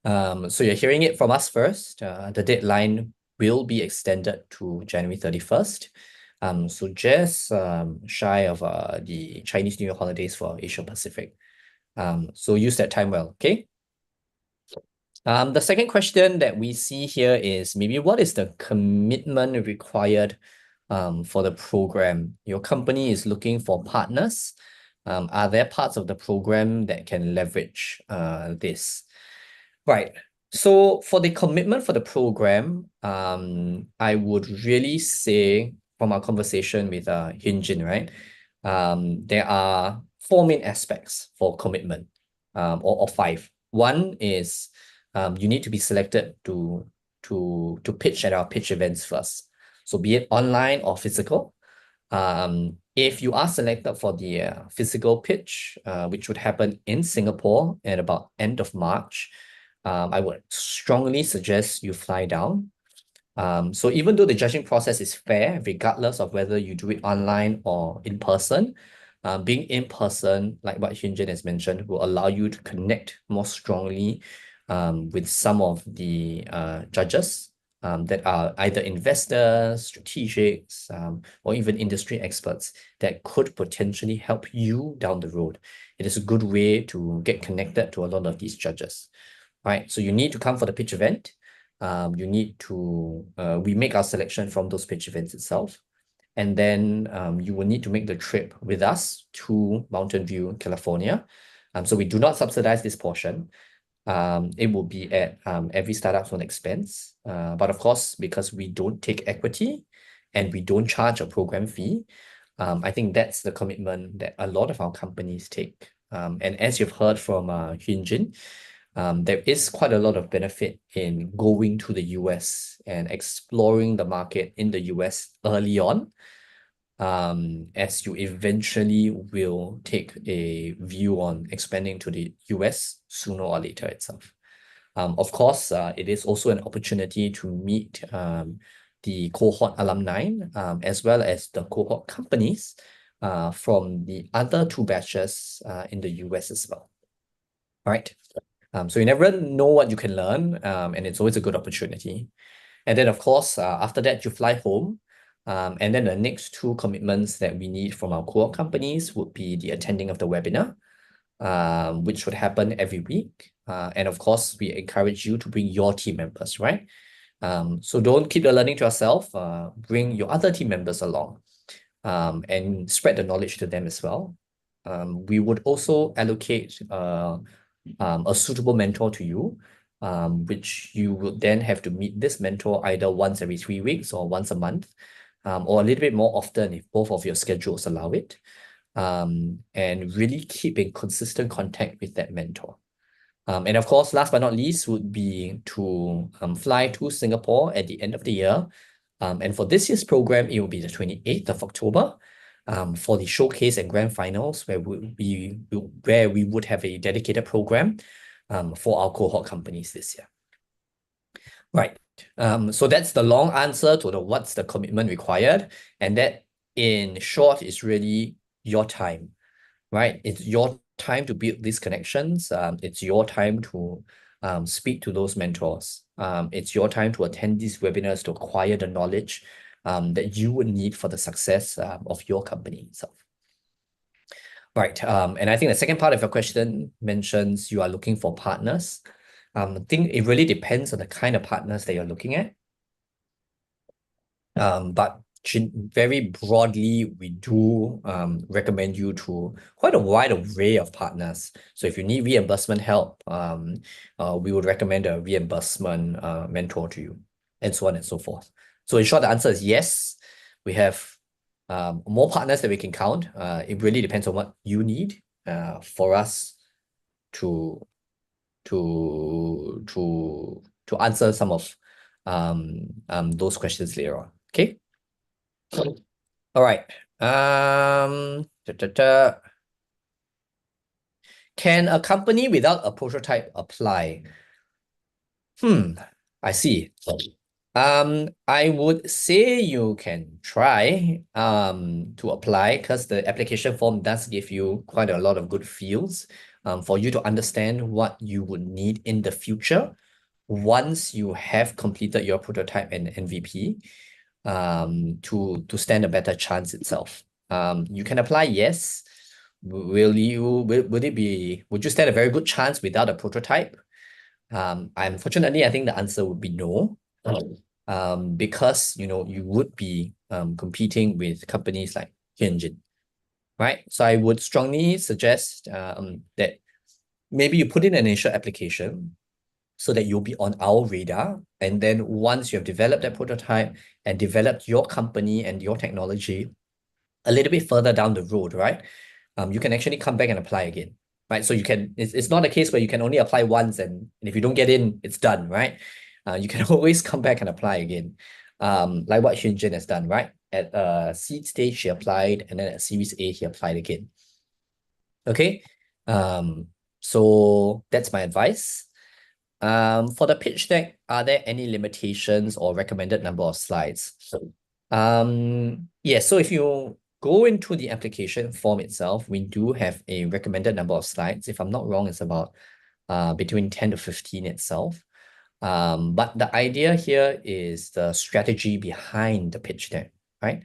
A: So you're hearing it from us first. The deadline will be extended to January 31st. So just shy of the Chinese New Year holidays for Asia Pacific. So use that time well, okay? The second question that we see here is maybe what is the commitment required for the program? Your company is looking for partners. Are there parts of the program that can leverage this? Right. So for the commitment for the program, I would really say from our conversation with Hyun-Jin, right? There are 4 main aspects for commitment, or 5. One is you need to be selected to pitch at our pitch events first. So be it online or physical. If you are selected for the physical pitch, which would happen in Singapore at about end of March, I would strongly suggest you fly down. So even though the judging process is fair, regardless of whether you do it online or in person, being in person, like what Hyun-Jin has mentioned, will allow you to connect more strongly with some of the judges that are either investors, strategics, or even industry experts that could potentially help you down the road. It is a good way to get connected to a lot of these judges. Right, so you need to come for the pitch event. You need to, we make our selection from those pitch events itself. And then you will need to make the trip with us to Mountain View, California. So we do not subsidize this portion. It will be at every startup's own expense. But of course, because we don't take equity and we don't charge a program fee, I think that's the commitment that a lot of our companies take. And as you've heard from Hyun-Jin, there is quite a lot of benefit in going to the US and exploring the market in the US early on, as you eventually will take a view on expanding to the US sooner or later itself. Of course, it is also an opportunity to meet the cohort alumni, as well as the cohort companies from the other 2 batches in the US as well. All right. So you never know what you can learn, and it's always a good opportunity. And then, of course, after that, you fly home. And then the next 2 commitments that we need from our core companies would be the attending of the webinar, which would happen every week. And of course, we encourage you to bring your team members, right? So don't keep the learning to yourself. Bring your other team members along, and spread the knowledge to them as well. We would also allocate a suitable mentor to you, which you would then have to meet this mentor either once every 3 weeks or once a month, or a little bit more often if both of your schedules allow it, and really keep in consistent contact with that mentor. And of course, last but not least would be to fly to Singapore at the end of the year. And for this year's program, it will be the 28th of October, for the showcase and grand finals, where we would have a dedicated program for our cohort companies this year. Right. So that's the long answer to the what's the commitment required. And that, in short, is really your time, right? It's your time to build these connections. It's your time to speak to those mentors. It's your time to attend these webinars to acquire the knowledge that you would need for the success of your company itself. Right. And I think the second part of your question mentions you are looking for partners. I think it really depends on the kind of partners that you're looking at. But very broadly, we do recommend you to quite a wide array of partners. So if you need reimbursement help, we would recommend a reimbursement mentor to you. and so on and so forth. So in short, the answer is yes. We have more partners that we can count. It really depends on what you need for us to answer some of those questions later on. Okay. All right. Can a company without a prototype apply? I see. I would say you can try to apply, because the application form does give you quite a lot of good fields for you to understand what you would need in the future once you have completed your prototype and MVP to stand a better chance itself. You can apply, yes. Would you stand a very good chance without a prototype? Unfortunately, I think the answer would be no. Because you would be competing with companies like Hyun-Jin, right? So I would strongly suggest that maybe you put in an initial application so that you'll be on our radar. And then once you have developed that prototype and developed your company and your technology a little bit further down the road, right? You can actually come back and apply again, right? So it's not a case where you can only apply once and if you don't get in, it's done, right? You can always come back and apply again. Like what Hyun-Jin has done, right? At seed stage, he applied, and then at Series A, he applied again. Okay. So that's my advice. For the pitch deck, are there any limitations or recommended number of slides? Yeah, so if you go into the application form itself, we do have a recommended number of slides. If I'm not wrong, it's about between 10 to 15 itself. But the idea here is the strategy behind the pitch deck, right?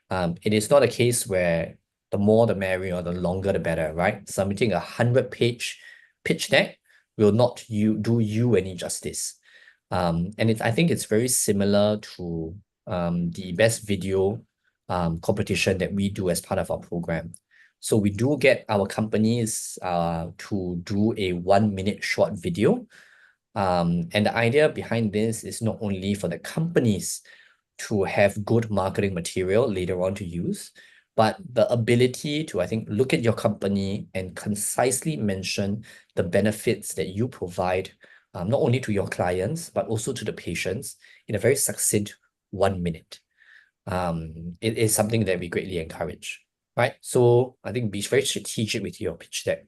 A: It is not a case where the more the merrier or the longer the better, right? Submitting a 100-page pitch deck will not do you any justice. And I think it's very similar to the best video competition that we do as part of our program. So we do get our companies to do a 1-minute short video. And the idea behind this is not only for the companies to have good marketing material later on to use, but the ability to, I think, look at your company and concisely mention the benefits that you provide, not only to your clients, but also to the patients in a very succinct 1 minute. It is something that we greatly encourage, right? So I think be very strategic with your pitch deck.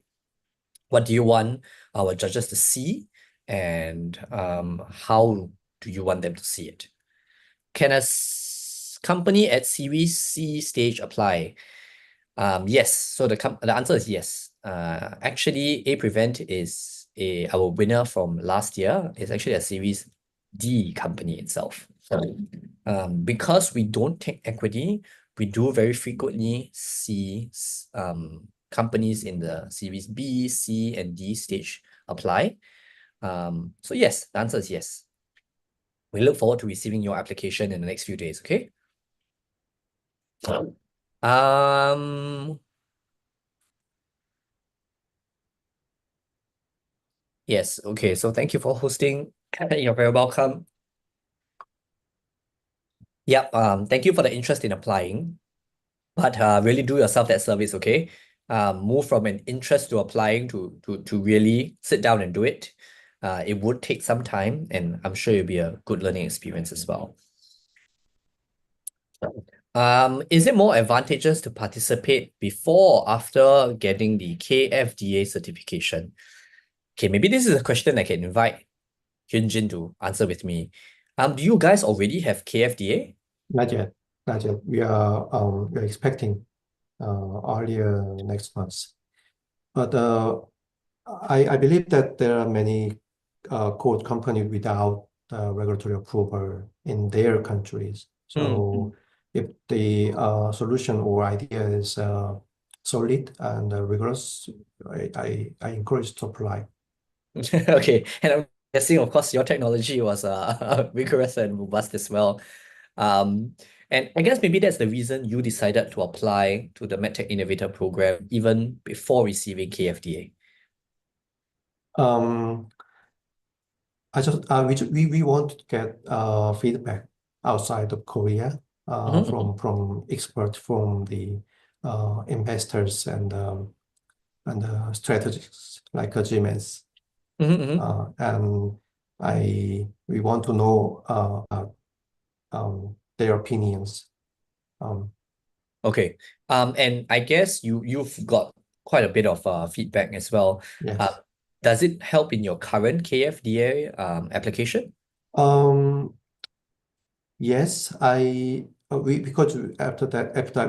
A: What do you want our judges to see, and how do you want them to see it? Can a company at Series C stage apply? Yes. So the answer is yes. Actually, A-Prevent is our winner from last year. It's actually a Series D company itself. Because we don't take equity, we do very frequently see companies in the Series B, C, and D stage apply. So yes, the answer is yes. We look forward to receiving your application in the next few days, okay? Yes, okay. So thank you for hosting. You're very welcome. Yep, thank you for the interest in applying. But really do yourself that service, okay? Move from an interest to applying to really sit down and do it. It would take some time, and I'm sure it'll be a good learning experience as well. Is it more advantageous to participate before or after getting the KFDA certification? Okay, maybe this is a question I can invite Hyun-Jin to answer with me. Do you guys already have KFDA?
C: Not yet. Not yet. We're expecting earlier next month. But I believe that there are many code companies without regulatory approval in their countries. So if the solution or idea is solid and rigorous, I encourage to apply.
A: Okay, and I'm guessing, of course, your technology was rigorous and robust as well. And I guess maybe that's the reason you decided to apply to the MedTech Innovator program even before receiving KFDA.
C: we want to get feedback outside of Korea
A: Mhm,
C: from experts from the investors and strategists like GMS.
A: mhm, mhm.
C: And we want to know their opinions.
A: Okay. And I guess you've got quite a bit of feedback as well.
C: Yes.
A: Does it help in your current KFDA application?
C: Um, yes, we because after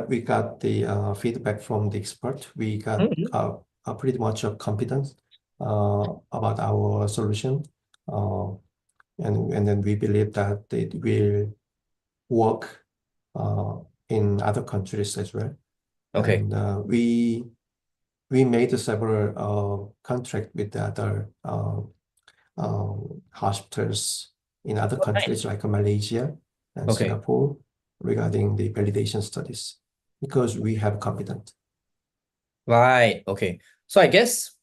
C: we got the feedback from the expert, we got
A: Mhm.
C: pretty much of confidence about our solution, uh, and then we believe that it will work uh, in other countries as well.
A: Okay.
C: And we made several contract with the other hospitals in other
A: Oh,
C: countries
A: nice.
C: like Malaysia and
A: Okay.
C: Singapore regarding the validation studies because we have confidence.
A: Right. Okay. So I guess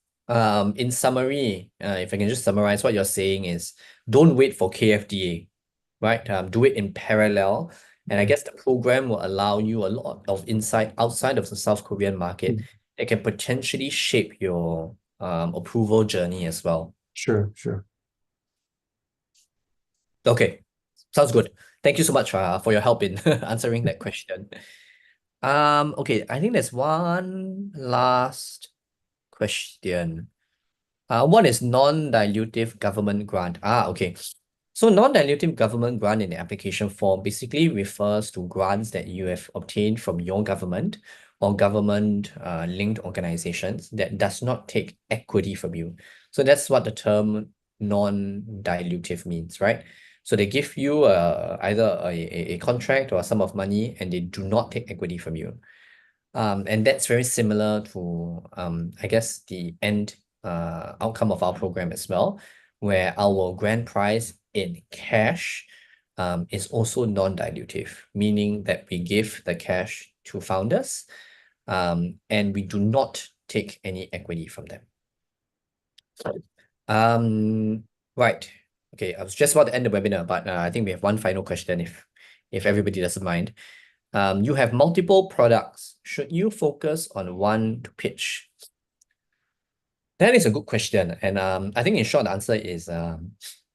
A: in summary, if I can just summarize what you're saying is don't wait for KFDA, right? Do it in parallel. And I guess the program will allow you a lot of insight outside of the South Korean market
C: Mm.
A: that can potentially shape your approval journey as well.
C: Sure, sure.
A: Okay. Sounds good. Thank you so much for your help in answering that question. Okay, I think there's one last question. What is non-dilutive government grant? Okay. So non-dilutive government grant in the application form basically refers to grants that you have obtained from your government or government linked organizations that does not take equity from you. So that's what the term non-dilutive means, right? So they give you either a contract or a sum of money and they do not take equity from you. And that's very similar to, I guess, the end outcome of our program as well, where our grand prize in cash is also non-dilutive, meaning that we give the cash to founders and we do not take any equity from them. Um, right. Okay, I was just about to end the webinar, but I think we have one final question if everybody doesn't mind. You have multiple products. Should you focus on one to pitch? That is a good question. And I think in short, the answer is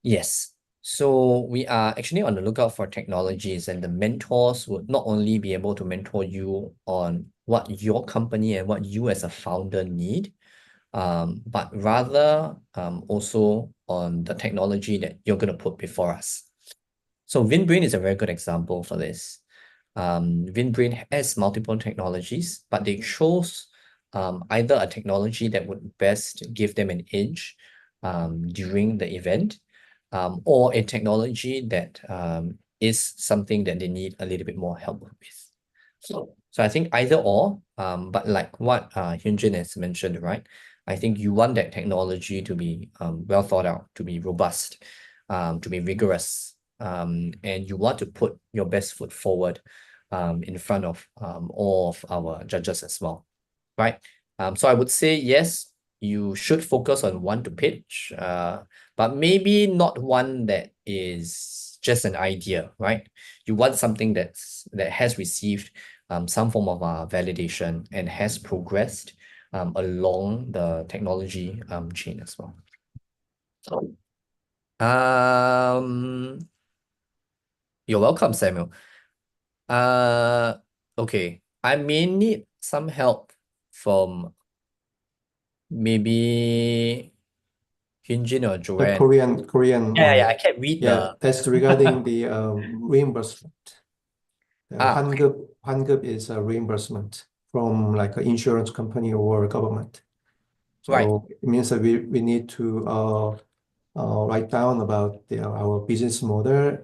A: yes. So we are actually on the lookout for technologies, and the mentors would not only be able to mentor you on what your company and what you as a founder need, but rather also on the technology that you're going to put before us. So VinBrain is a very good example for this. VinBrain has multiple technologies, but they chose either a technology that would best give them an edge during the event, or a technology that is something that they need a little bit more help with. So I think either or, but like what Hyun-Jin has mentioned, right? I think you want that technology to be well thought out, to be robust, to be rigorous, and you want to put your best foot forward in front of all of our judges as well, right? So I would say yes, you should focus on one to pitch, but maybe not one that is just an idea, right? You want something that has received some form of validation and has progressed along the technology chain as well. Um, you're welcome, Samuel. Okay, I may need some help from maybe Hyunjin or
C: The
A: Joanne.
C: Korean
A: Yeah, I
C: one.
A: can't read
C: Yeah,
A: the.
C: that's regarding the reimbursement.
A: Okay.
C: 환급 is a reimbursement from like an insurance company or government.
A: Right.
C: So it means that we need to write down about our business model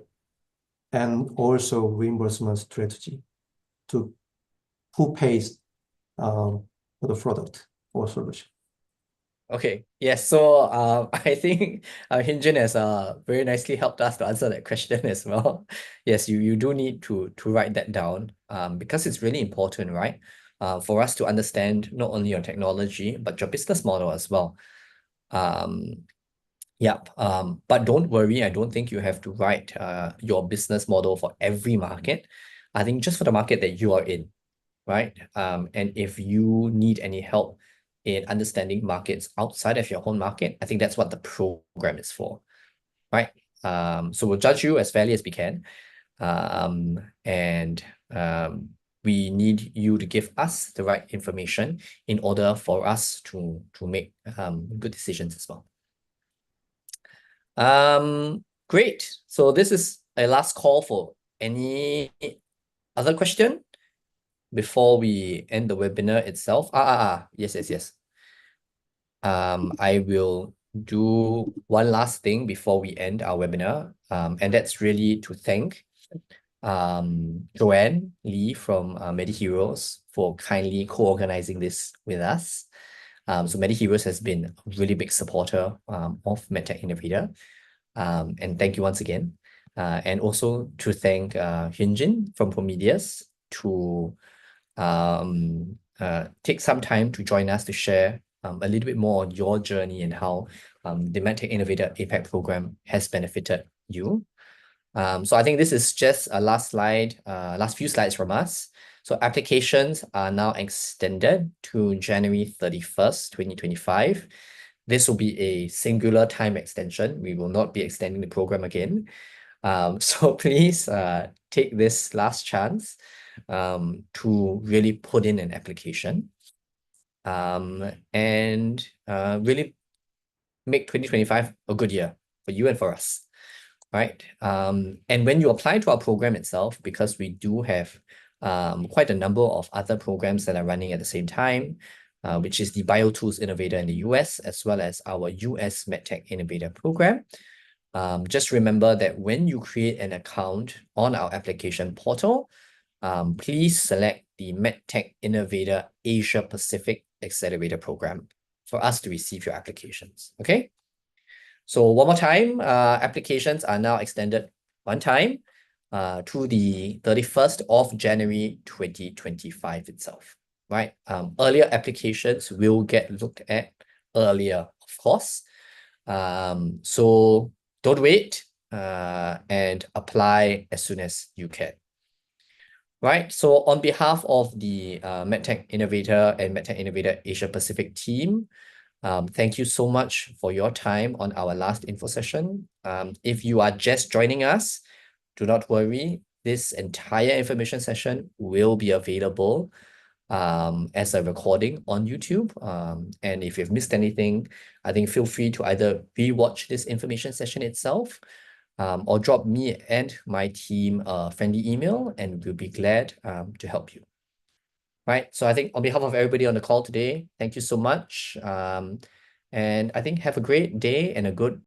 C: and also reimbursement strategy to who pays for the product or solution.
A: Okay. Yes. So I think Hyunjin has very nicely helped us to answer that question as well. Yes, you do need to write that down because it's really important, right? For us to understand not only your technology but your business model as well. Um, Yep. But don't worry, I don't think you have to write your business model for every market. I think just for the market that you are in, right? And if you need any help in understanding markets outside of your own market, I think that's what the program is for, right? So we'll judge you as fairly as we can. And we need you to give us the right information in order for us to make good decisions as well. Great. So this is a last call for any other question before we end the webinar itself. Yes. I will do one last thing before we end our webinar. And that's really to thank Joanne Lee from MediHeroes for kindly co-organizing this with us. So MediHeroes has been a really big supporter of MedTech Innovator. And thank you once again. And also to thank Hyun-Jin from Promedius to take some time to join us to share a little bit more on your journey and how the MedTech Innovator APAC program has benefited you. So I think this is just a last few slides from us. So applications are now extended to January 31st, 2025. This will be a singular time extension. We will not be extending the program again. So please take this last chance to really put in an application and really make 2025 a good year for you and for us. Right. And when you apply to our program itself, because we do have quite a number of other programs that are running at the same time, which is the BioTools Innovator in the US, as well as our US MedTech Innovator program. Just remember that when you create an account on our application portal, please select the MedTech Innovator Asia Pacific Accelerator program for us to receive your applications. Okay. So one more time, applications are now extended one time to the 31st of January 2025 itself, right? Earlier applications will get looked at earlier, of course. So don't wait and apply as soon as you can. Right, so on behalf of the MedTech Innovator and MedTech Innovator Asia Pacific team, thank you so much for your time on our last info session. If you are just joining us, do not worry. This entire information session will be available as a recording on YouTube. And if you've missed anything, I think feel free to either rewatch this information session itself or drop me and my team a friendly email, and we'll be glad to help you. Right, so I think on behalf of everybody on the call today, thank you so much. And I think have a great day and a good